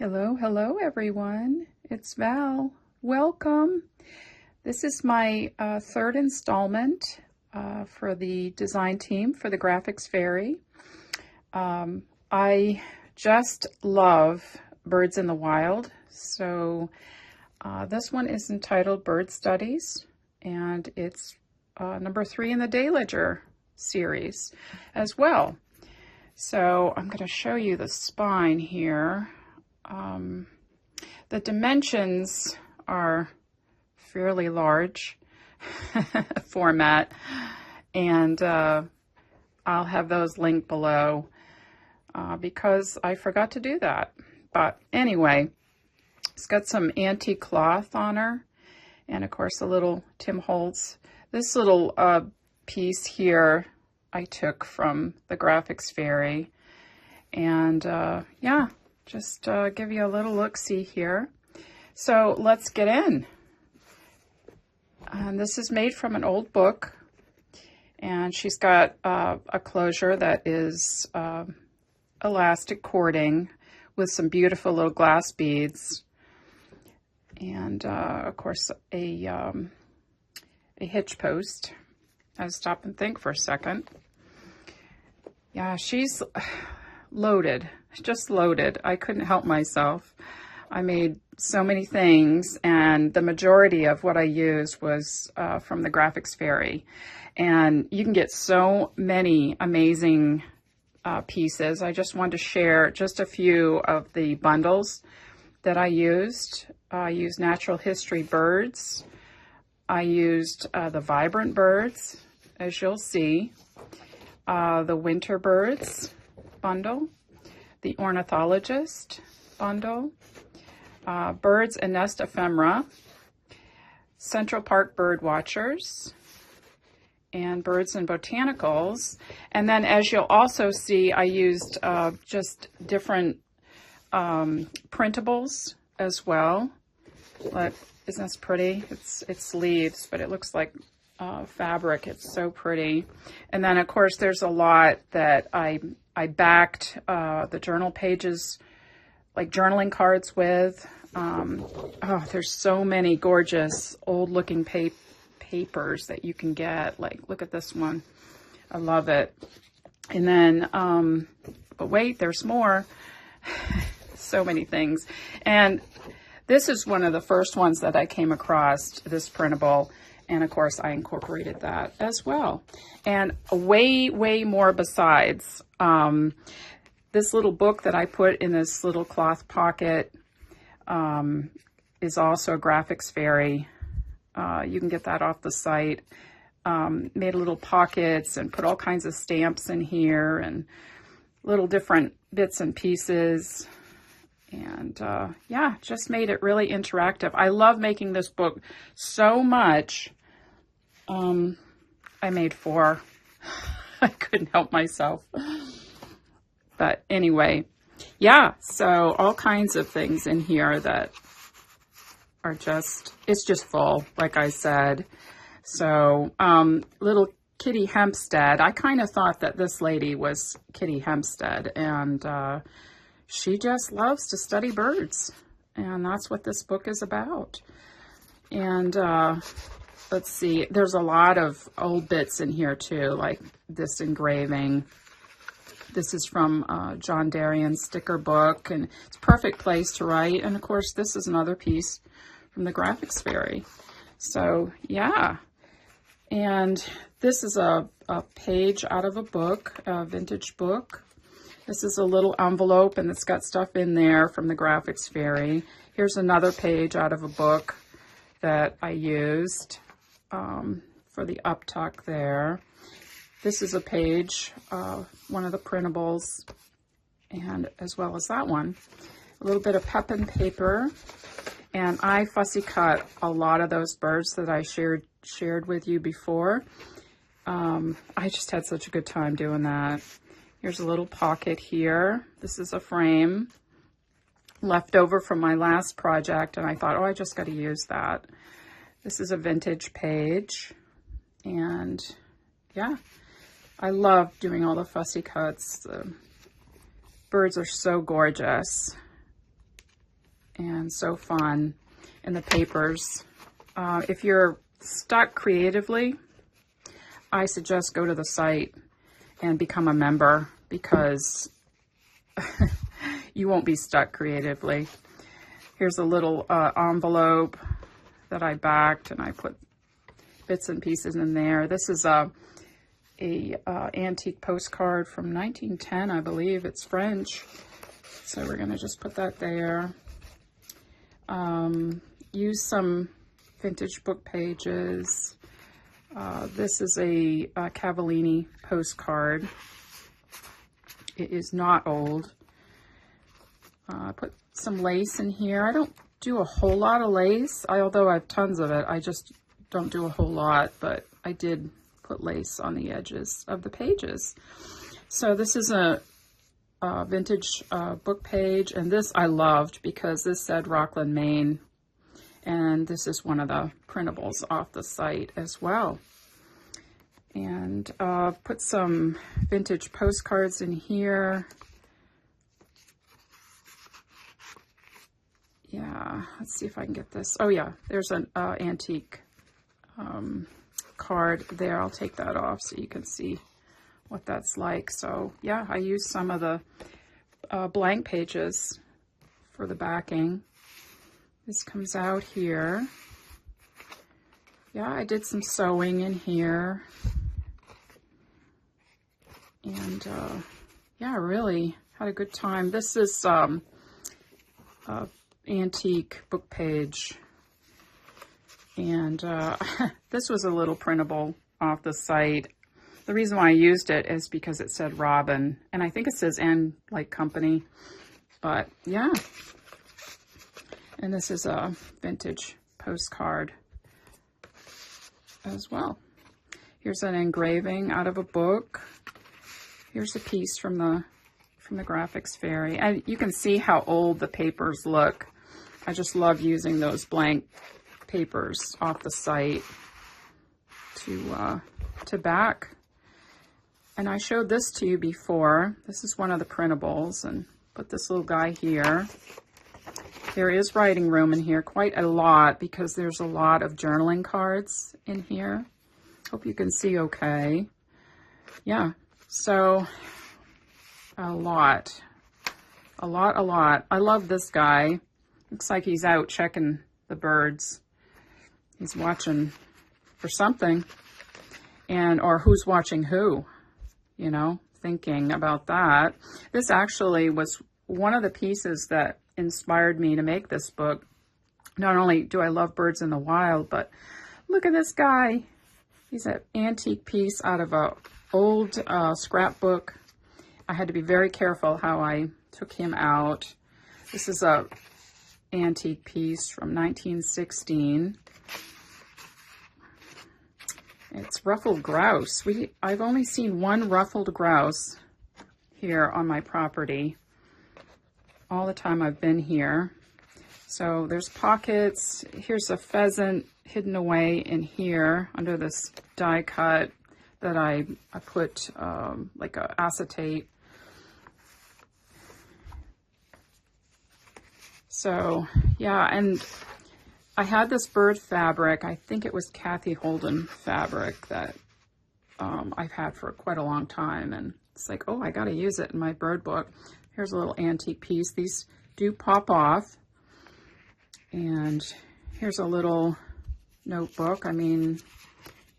Hello, hello everyone. It's Val. Welcome. This is my third installment for the design team for the Graphics Fairy. I just love birds in the wild, so this one is entitled Bird Studies, and it's number 3 in the Day-Ledger series as well. So I'm going to show you the spine here. The dimensions are fairly large format, and I'll have those linked below because I forgot to do that. But anyway, it's got some antique cloth on her, and of course a little Tim Holtz. This little piece here I took from the Graphics Fairy, and yeah, just give you a little look-see here. So let's get in. And this is made from an old book, and she's got a closure that is elastic cording with some beautiful little glass beads, and of course a hitch post. I'll stop and think for a second. Yeah, she's loaded, just loaded. I couldn't help myself. I made so many things, and the majority of what I used was from the Graphics Fairy. And you can get so many amazing pieces. I just wanted to share just a few of the bundles that I used. I used Natural History birds. I used the Vibrant birds, as you'll see, the Winter birds bundle, the Ornithologist bundle, Birds and Nest Ephemera, Central Park Bird Watchers, and Birds and Botanicals. And then, as you'll also see, I used just different printables as well. Look, isn't this pretty? It's leaves, but it looks like fabric. It's so pretty. And then, of course, there's a lot that I backed the journal pages, like journaling cards with. Oh, there's so many gorgeous old-looking papers that you can get. Like, look at this one. I love it. And then, but wait, there's more. So many things. And this is one of the first ones that I came across, this printable. And of course, I incorporated that as well. And way, way more besides. This little book that I put in this little cloth pocket is also a Graphics Fairy. You can get that off the site. Made little pockets and put all kinds of stamps in here and little different bits and pieces. And yeah, just made it really interactive. I love making this book so much. I made 4. I couldn't help myself. But anyway, yeah, so all kinds of things in here that are just, it's just full, like I said. So little Kitty Hempstead, I kind of thought that this lady was Kitty Hempstead, and she just loves to study birds, and that's what this book is about. And let's see, there's a lot of old bits in here too, like this engraving. This is from John Darion's sticker book, and it's a perfect place to write. And of course, this is another piece from the Graphics Fairy. So yeah, and this is a page out of a book, a vintage book. This is a little envelope, and it's got stuff in there from the Graphics Fairy. Here's another page out of a book that I used for the uptuck there. This is a page, one of the printables, and as well as that one. A little bit of Pepin paper, and I fussy cut a lot of those birds that I shared with you before. I just had such a good time doing that. Here's a little pocket here. This is a frame left over from my last project, and I thought, oh, I just got to use that. This is a vintage page, and yeah, I love doing all the fussy cuts. The birds are so gorgeous. and so fun. And the papers. If you're stuck creatively, I suggest go to the site and become a member, because you won't be stuck creatively. Here's a little envelope that I backed, and I put bits and pieces in there. This is a antique postcard from 1910, I believe. It's French, so we're gonna just put that there. Use some vintage book pages. This is a Cavallini postcard. It is not old. I put some lace in here. I don't do a whole lot of lace, although I have tons of it. I just don't do a whole lot, but I did put lace on the edges of the pages. So this is a vintage book page, and this I loved because this said Rockland, Maine, and this is one of the printables off the site as well. And put some vintage postcards in here. Yeah, let's see if I can get this. Oh yeah, there's an antique card there. I'll take that off so you can see what that's like. So yeah, I used some of the blank pages for the backing. This comes out here. Yeah, I did some sewing in here. And yeah, really had a good time. This is antique book page, and this was a little printable off the site. The reason why I used it is because it said Robin, and I think it says and like company, but yeah. And this is a vintage postcard as well. Here's an engraving out of a book. Here's a piece from the graphics fairy, and you can see how old the papers look. I just love using those blank papers off the site to back. And I showed this to you before. This is one of the printables, and put this little guy here. There is writing room in here, quite a lot, because there's a lot of journaling cards in here. Hope you can see okay. Yeah, so a lot. I love this guy. Looks like he's out checking the birds. He's watching for something. Or who's watching who, you know, thinking about that. This actually was one of the pieces that inspired me to make this book. Not only do I love birds in the wild, but look at this guy. He's an antique piece out of a old scrapbook. I had to be very careful how I took him out. This is a antique piece from 1916. It's ruffled grouse. I've only seen one ruffled grouse here on my property all the time I've been here. So there's pockets. Here's a pheasant hidden away in here under this die cut that I put like a acetate. So yeah, and I had this bird fabric. I think it was Kathy Holden fabric that I've had for quite a long time, and it's like, oh, I got to use it in my bird book. Here's a little antique piece. These do pop off. And here's a little notebook. I mean,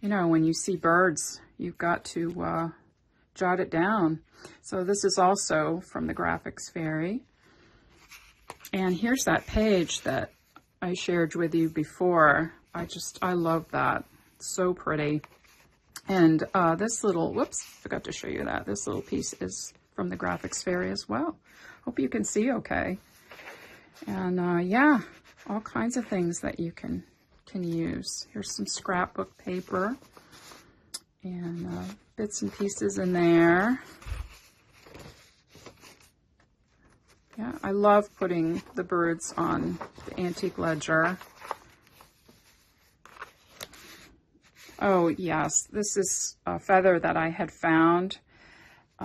you know, when you see birds, you've got to jot it down. So this is also from the Graphics Fairy. And here's that page that I shared with you before. I love that. It's so pretty. And this little, whoops, forgot to show you that. This little piece is from the Graphics Fairy as well. Hope you can see okay. And yeah, all kinds of things that you can use. Here's some scrapbook paper and bits and pieces in there. Yeah, I love putting the birds on the antique ledger. Oh yes, this is a feather that I had found.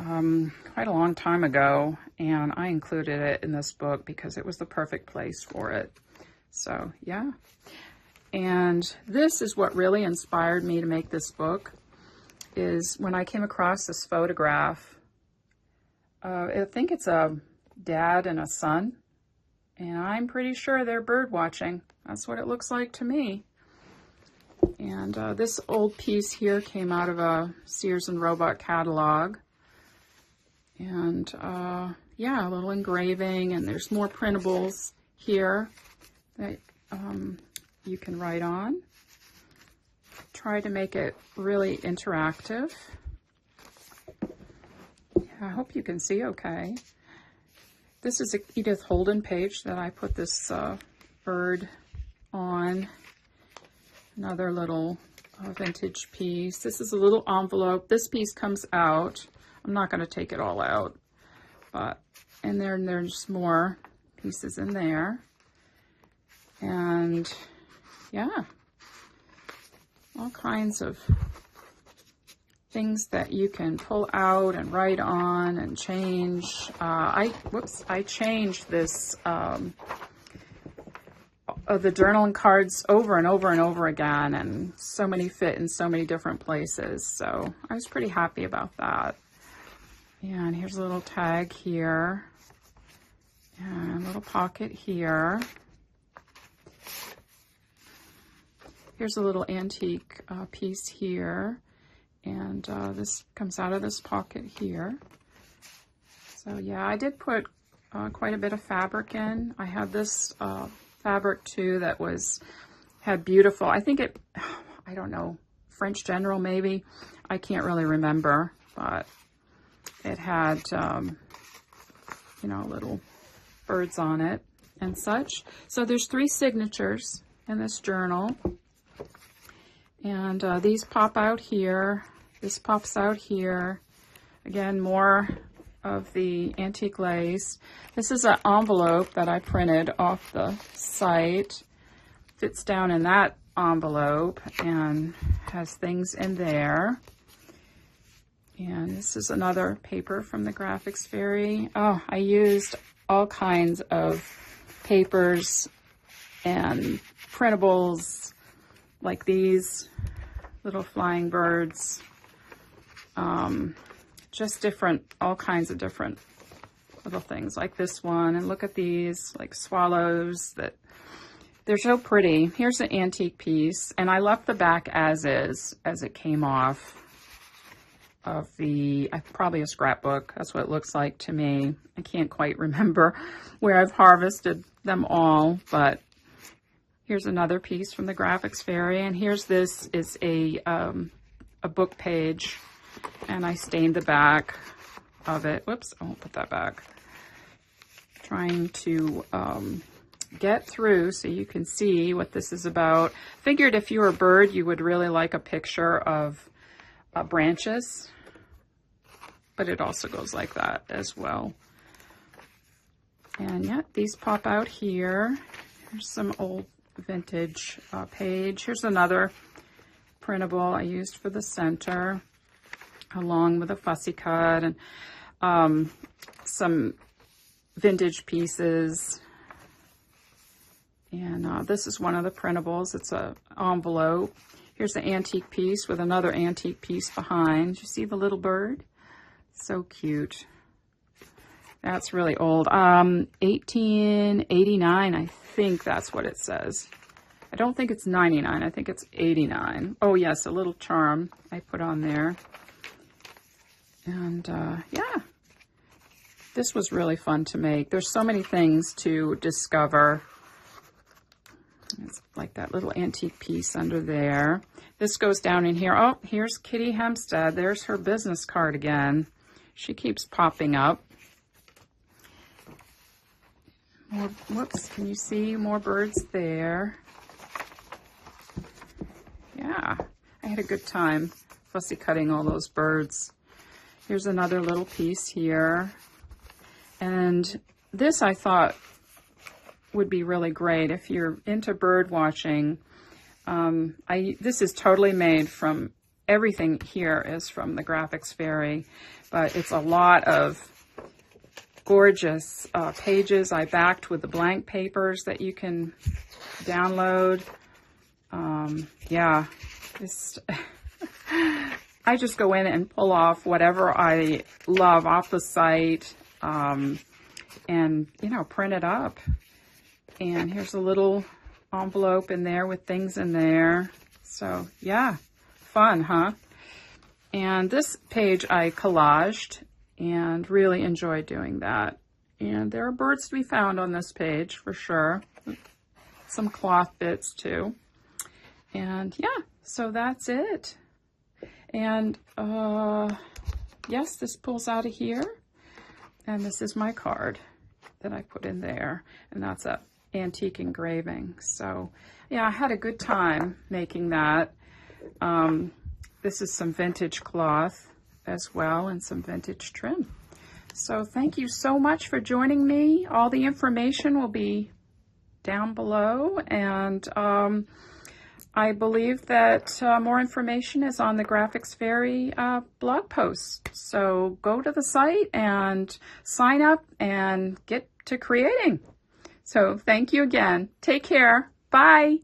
quite a long time ago, and I included it in this book because it was the perfect place for it. So yeah. And this is what really inspired me to make this book, is when I came across this photograph. I think it's a dad and a son, and I'm pretty sure they're bird watching. That's what it looks like to me. And this old piece here came out of a Sears and Roebuck catalog. And yeah, a little engraving, and there's more printables here that you can write on. Try to make it really interactive. I hope you can see okay. This is a Edith Holden page that I put this bird on. Another little vintage piece. This is a little envelope. This piece comes out. I'm not going to take it all out, but and there's more pieces in there. And yeah, all kinds of things that you can pull out and write on and change. I changed this, the journaling cards over and over and over again, and so many fit in so many different places. So I was pretty happy about that. And here's a little tag here, and a little pocket here. Here's a little antique piece here. And this comes out of this pocket here. So yeah, I did put quite a bit of fabric in. I had this fabric too that had beautiful, I think I don't know, French General maybe. I can't really remember, but it had, you know, little birds on it and such. So there's 3 signatures in this journal. And these pop out here. This pops out here. Again, more of the antique lace. This is an envelope that I printed off the site. Fits down in that envelope and has things in there. And this is another paper from the Graphics Fairy. Oh, I used all kinds of papers and printables like these little flying birds. Just all kinds of different little things like this one. And look at these, like swallows that they're so pretty. Here's an antique piece, and I left the back as is, as it came off of the, probably a scrapbook. That's what it looks like to me. I can't quite remember where I've harvested them all, but here's another piece from the Graphics Fairy, and this is a book page, and I stained the back of it. Whoops, I won't put that back. Trying to get through so you can see what this is about. Figured if you were a bird, you would really like a picture of branches, but it also goes like that as well. And yeah, these pop out here. Here's some old vintage page. Here's another printable I used for the center, along with a fussy cut and some vintage pieces. And this is one of the printables. It's an envelope. Here's an antique piece with another antique piece behind. You see the little bird? So cute. That's really old. 1889, I think that's what it says. I don't think it's 99. I think it's 89. Oh, yes, a little charm I put on there. And, yeah, this was really fun to make. There's so many things to discover. It's like that little antique piece under there. This goes down in here. Oh, here's Kitty Hempstead. There's her business card again. She keeps popping up. More, whoops, can you see more birds there? Yeah, I had a good time fussy cutting all those birds. Here's another little piece here. And this I thought would be really great if you're into bird watching. This is totally made from everything here is from the Graphics Fairy, but it's a lot of gorgeous pages. I backed with the blank papers that you can download. Yeah, I just go in and pull off whatever I love off the site, and, you know, print it up. And here's a little envelope in there with things in there. So, yeah, fun, huh? And this page I collaged and really enjoyed doing that. And there are birds to be found on this page for sure. Some cloth bits too. And yeah, so that's it. And yes, this pulls out of here. And this is my card that I put in there. And that's a antique engraving. So yeah, I had a good time making that. This is some vintage cloth as well, and some vintage trim. So thank you so much for joining me. All the information will be down below, and I believe that more information is on the Graphics Fairy blog post. So go to the site and sign up and get to creating. So thank you again. Take care. Bye.